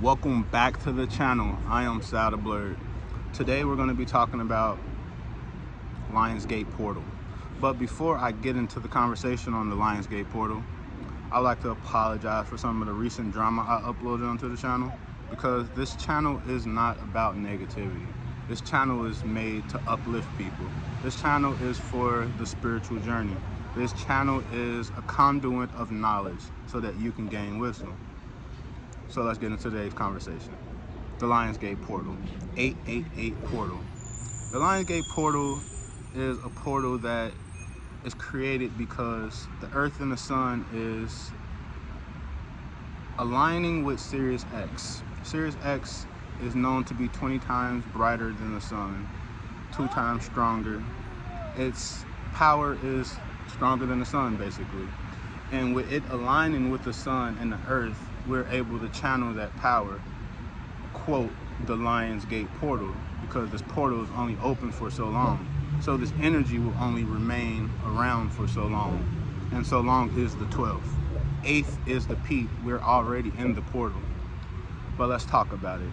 Welcome back to the channel. I am Saldablerd. Today we're going to be talking about Lionsgate Portal. But before I get into the conversation on the Lionsgate Portal, I'd like to apologize for some of the recent drama I uploaded onto the channel, because this channel is not about negativity. This channel is made to uplift people. This channel is for the spiritual journey. This channel is a conduit of knowledge so that you can gain wisdom. So let's get into today's conversation. The Lionsgate Portal, 888 Portal. The Lionsgate Portal is a portal that is created because the Earth and the Sun is aligning with Sirius X. Sirius X is known to be 20 times brighter than the Sun, 2 times stronger. Its power is stronger than the Sun, basically. And with it aligning with the Sun and the Earth, we're able to channel that power, quote, the Lionsgate Portal, because this portal is only open for so long. So this energy will only remain around for so long. And so long is the 12th. 8th is the peak. We're already in the portal. But let's talk about it.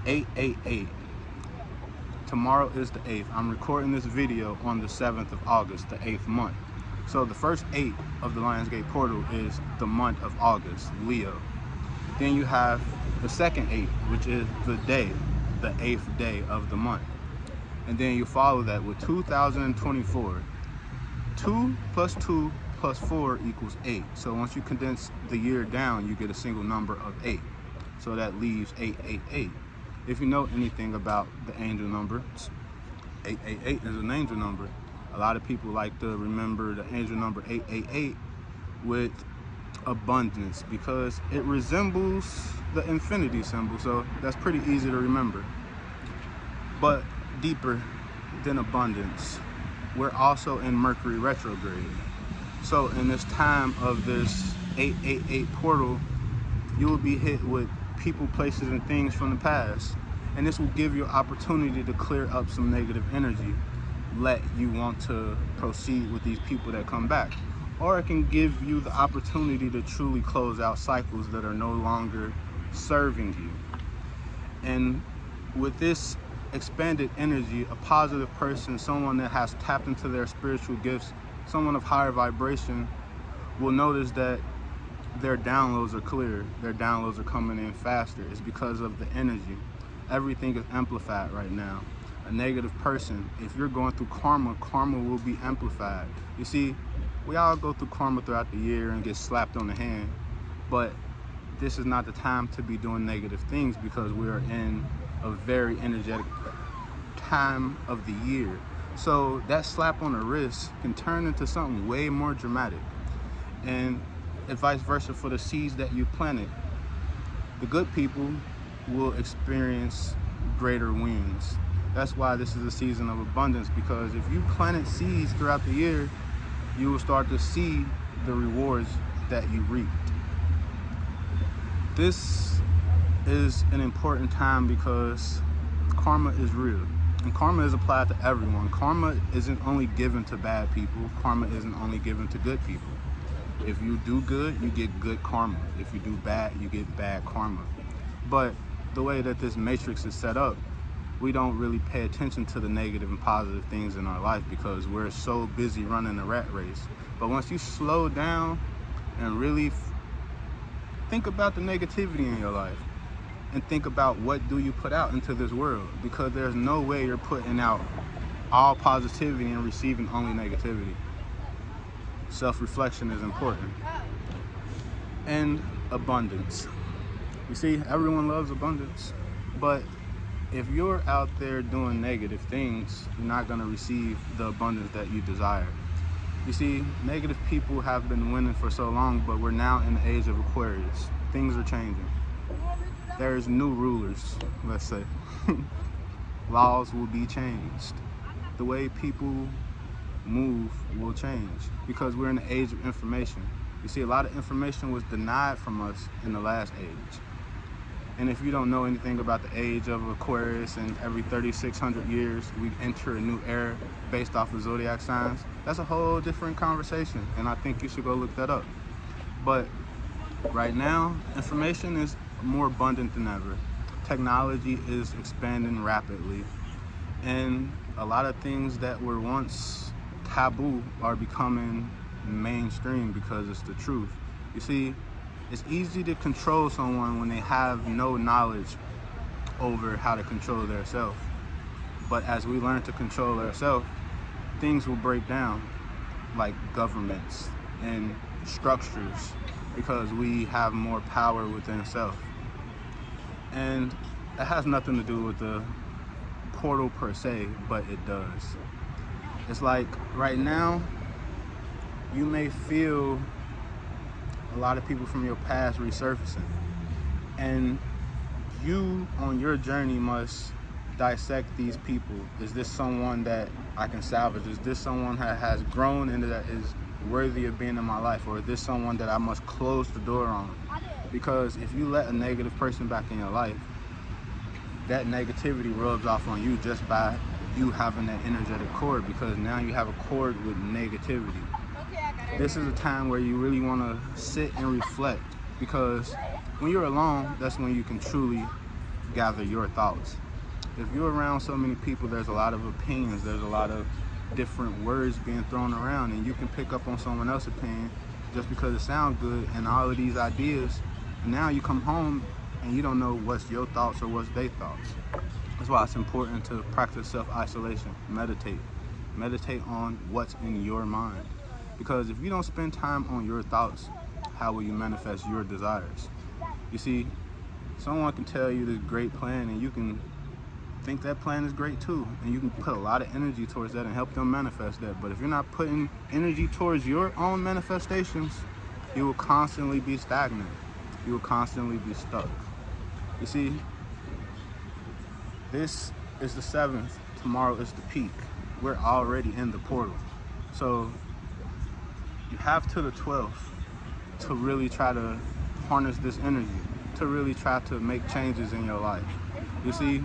888. Tomorrow is the 8th. I'm recording this video on the 7th of August, the 8th month. So the first 8 of the Lionsgate Portal is the month of August, Leo. Then you have the second 8, which is the day, the 8th day of the month. And then you follow that with 2024. 2 plus 2 plus 4 equals 8. So once you condense the year down, you get a single number of 8. So that leaves 888. If you know anything about the angel number, 888 is an angel number. A lot of people like to remember the angel number 888 with abundance because it resembles the infinity symbol, so that's pretty easy to remember. But deeper than abundance, we're also in Mercury retrograde. So in this time of this 888 portal, you will be hit with people, places, and things from the past. And this will give you an opportunity to clear up some negative energy. Let you want to proceed with these people that come back. Or it can give you the opportunity to truly close out cycles that are no longer serving you. And with this expanded energy, a positive person, someone that has tapped into their spiritual gifts, someone of higher vibration, will notice that their downloads are clear. Their downloads are coming in faster. It's because of the energy. Everything is amplified right now. A negative person, if you're going through karma, karma will be amplified. You see, we all go through karma throughout the year and get slapped on the hand, but this is not the time to be doing negative things because we're in a very energetic time of the year. So that slap on the wrist can turn into something way more dramatic. And vice versa for the seeds that you planted. The good people will experience greater wins. That's why this is a season of abundance, because if you planted seeds throughout the year, you will start to see the rewards that you reaped. This is an important time because karma is real. And karma is applied to everyone. Karma isn't only given to bad people. Karma isn't only given to good people. If you do good, you get good karma. If you do bad, you get bad karma. But the way that this matrix is set up, we don't really pay attention to the negative and positive things in our life because we're so busy running a rat race. But once you slow down and really think about the negativity in your life and think about what do you put out into this world, because there's no way you're putting out all positivity and receiving only negativity. Self-reflection is important. And abundance. You see, everyone loves abundance, but if you're out there doing negative things, you're not going to receive the abundance that you desire. You see, negative people have been winning for so long, but we're now in the age of Aquarius. Things are changing. There's new rulers, let's say. Laws will be changed. The way people move will change because we're in the age of information. You see, a lot of information was denied from us in the last age. And if you don't know anything about the age of Aquarius, and every 3,600 years we enter a new era based off of zodiac signs, that's a whole different conversation, and I think you should go look that up. But Right now, information is more abundant than ever. Technology is expanding rapidly, and a lot of things that were once taboo are becoming mainstream because it's the truth. You see, it's easy to control someone when they have no knowledge over how to control themselves. But as we learn to control ourselves, things will break down, like governments and structures, because we have more power within self. And it has nothing to do with the portal per se, but it does. It's like right now, you may feel a lot of people from your past resurfacing, and you on your journey must dissect these people. Is this someone that I can salvage? Is this someone that has grown and that is worthy of being in my life? Or is this someone that I must close the door on? Because if you let a negative person back in your life, that negativity rubs off on you just by you having that energetic cord, because now you have a cord with negativity. This is a time where you really want to sit and reflect, because when you're alone, that's when you can truly gather your thoughts. If you're around so many people, there's a lot of opinions, there's a lot of different words being thrown around, and you can pick up on someone else's opinion just because it sounds good, and all of these ideas, and now you come home and you don't know what's your thoughts or what's their thoughts. That's why it's important to practice self-isolation, meditate on what's in your mind. Because if you don't spend time on your thoughts, how will you manifest your desires? You see, someone can tell you this great plan, and you can think that plan is great too, and you can put a lot of energy towards that and help them manifest that. But if you're not putting energy towards your own manifestations, you will constantly be stagnant. You will constantly be stuck. You see, this is the 7th, tomorrow is the peak. We're already in the portal. So you have to the 12th to really try to harness this energy, to really try to make changes in your life. You see,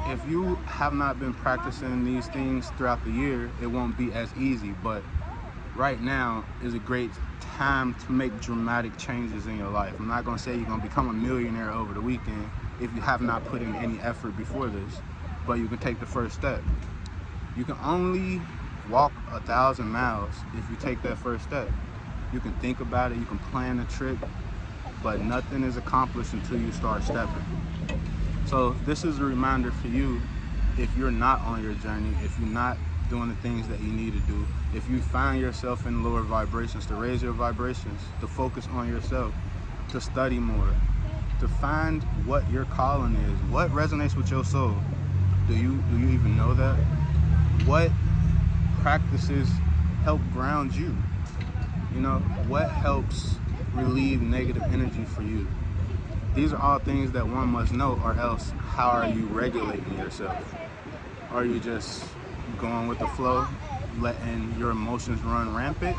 if you have not been practicing these things throughout the year, it won't be as easy. But right now is a great time to make dramatic changes in your life. I'm not going to say you're going to become a millionaire over the weekend if you have not put in any effort before this, but you can take the first step. You can only walk 1,000 miles if you take that first step. You can think about it, you can plan a trip, but nothing is accomplished until you start stepping. So this is a reminder for you, if you're not on your journey, if you're not doing the things that you need to do, if you find yourself in lower vibrations, to raise your vibrations, to focus on yourself, to study more, to find what your calling is, what resonates with your soul. Do you even know that? What practices help ground you? You know, what helps relieve negative energy for you? These are all things that one must know, or else how are you regulating yourself? Are you just going with the flow, letting your emotions run rampant?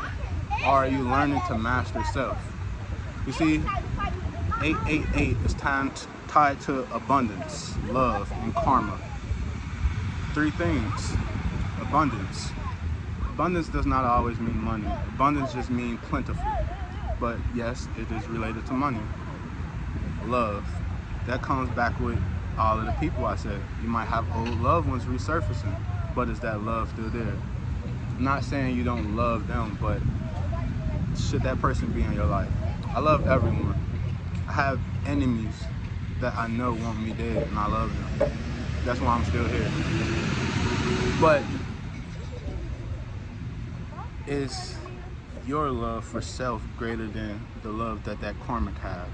Or are you learning to master self? You see, 888 is tied to abundance, love, and karma. 3 things. Abundance. Abundance does not always mean money. Abundance just means plentiful. But yes, it is related to money. Love. That comes back with all of the people I said. You might have old loved ones resurfacing, but is that love still there? I'm not saying you don't love them, but should that person be in your life? I love everyone. I have enemies that I know want me dead, and I love them. That's why I'm still here. But is your love for self greater than the love that karmic have,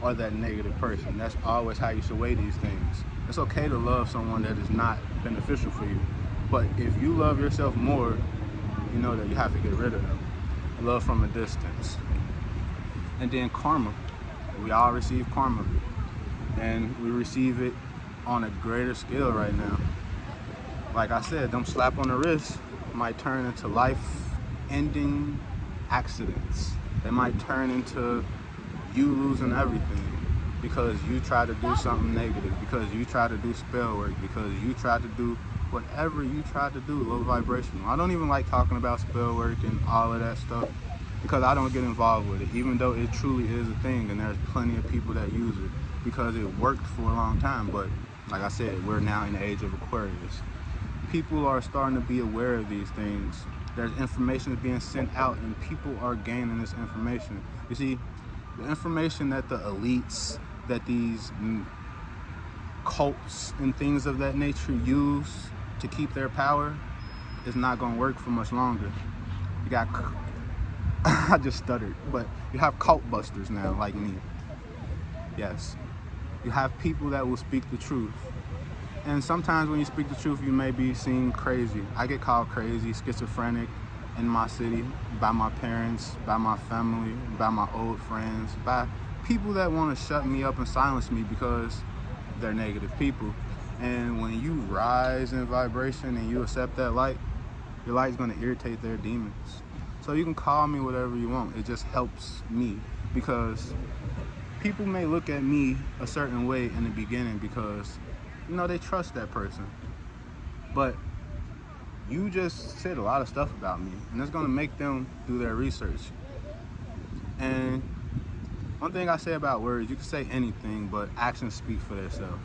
or that negative person? That's always how you should weigh these things. It's okay to love someone that is not beneficial for you, but if you love yourself more, you know that you have to get rid of them. Love from a distance. And then karma. We all receive karma, and we receive it on a greater scale right now. Like I said, them slap on the wrist might turn into life-ending accidents. They might turn into you losing everything because you try to do something negative, because you try to do spell work, because you try to do whatever you try to do, low vibrational. I don't even like talking about spell work and all of that stuff, because I don't get involved with it, even though it truly is a thing and there's plenty of people that use it because it worked for a long time. But like I said, we're now in the age of Aquarius. People are starting to be aware of these things. There's information that's being sent out and people are gaining this information. You see, the information that the elites, that these cults and things of that nature use to keep their power is not going to work for much longer. You got, I just stuttered, but you have cult busters now, like me. Yes. You have people that will speak the truth. And sometimes when you speak the truth, you may be seen crazy. I get called crazy, schizophrenic in my city, by my parents, by my family, by my old friends, by people that want to shut me up and silence me because they're negative people. And when you rise in vibration and you accept that light, your light's going to irritate their demons. So you can call me whatever you want. It just helps me because people may look at me a certain way in the beginning because, you know, they trust that person. But you just said a lot of stuff about me, and it's going to make them do their research. And one thing I say about words, you can say anything, but actions speak for themselves.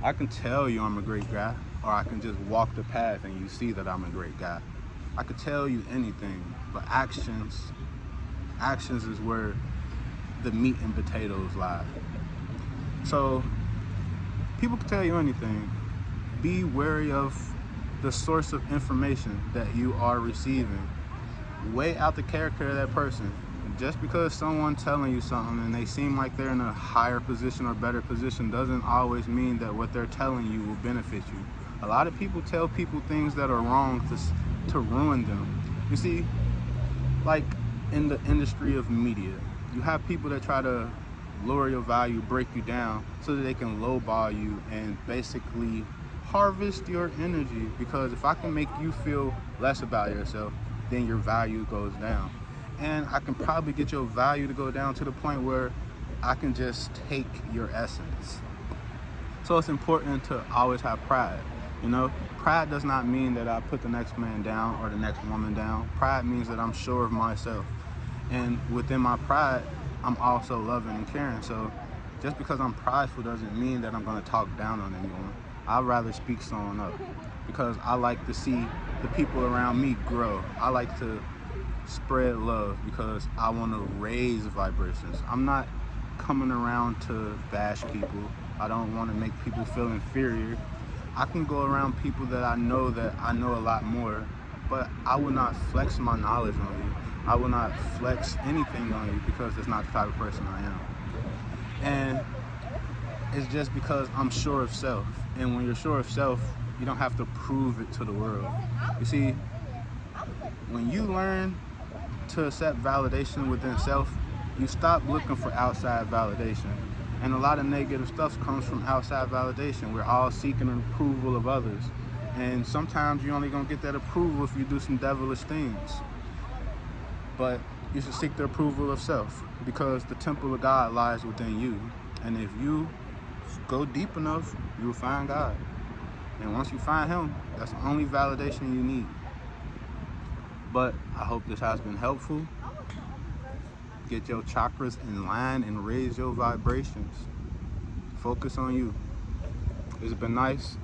I can tell you I'm a great guy, or I can just walk the path and you see that I'm a great guy. I could tell you anything, but actions is where the meat and potatoes lie. So people can tell you anything. Be wary of the source of information that you are receiving. Weigh out the character of that person. Just because someone's telling you something and they seem like they're in a higher position or better position doesn't always mean that what they're telling you will benefit you. A lot of people tell people things that are wrong to ruin them. You see, like in the industry of media, you have people that try to lower your value, break you down so that they can lowball you and basically harvest your energy, because if I can make you feel less about yourself, then your value goes down. And I can probably get your value to go down to the point where I can just take your essence. So it's important to always have pride. You know, pride does not mean that I put the next man down or the next woman down. Pride means that I'm sure of myself. And within my pride, I'm also loving and caring. So just because I'm prideful doesn't mean that I'm going to talk down on anyone. I'd rather speak someone up because I like to see the people around me grow. I like to spread love because I want to raise vibrations. I'm not coming around to bash people. I don't want to make people feel inferior. I can go around people that I know a lot more, but I will not flex my knowledge on you. I will not flex anything on you because that's not the type of person I am. And it's just because I'm sure of self. And when you're sure of self, you don't have to prove it to the world. You see, when you learn to accept validation within self, you stop looking for outside validation. And a lot of negative stuff comes from outside validation. We're all seeking the approval of others. And sometimes you're only gonna get that approval if you do some devilish things. But you should seek the approval of self because the temple of God lies within you. And if you go deep enough, you will find God. And once you find him, that's the only validation you need. But I hope this has been helpful. Get your chakras in line and raise your vibrations. Focus on you. It's been nice.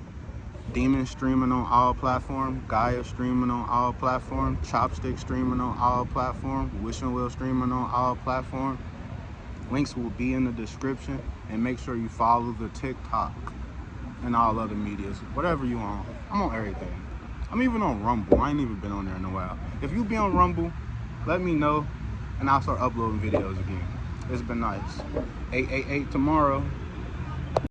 Demon streaming on all platforms. Gaia streaming on all platforms. Chopstick streaming on all platforms. Wishing Well streaming on all platforms. Links will be in the description. And make sure you follow the TikTok and all other medias. Whatever you on. I'm on everything. I'm even on Rumble. I ain't even been on there in a while. If you be on Rumble, let me know and I'll start uploading videos again. It's been nice. 888 tomorrow.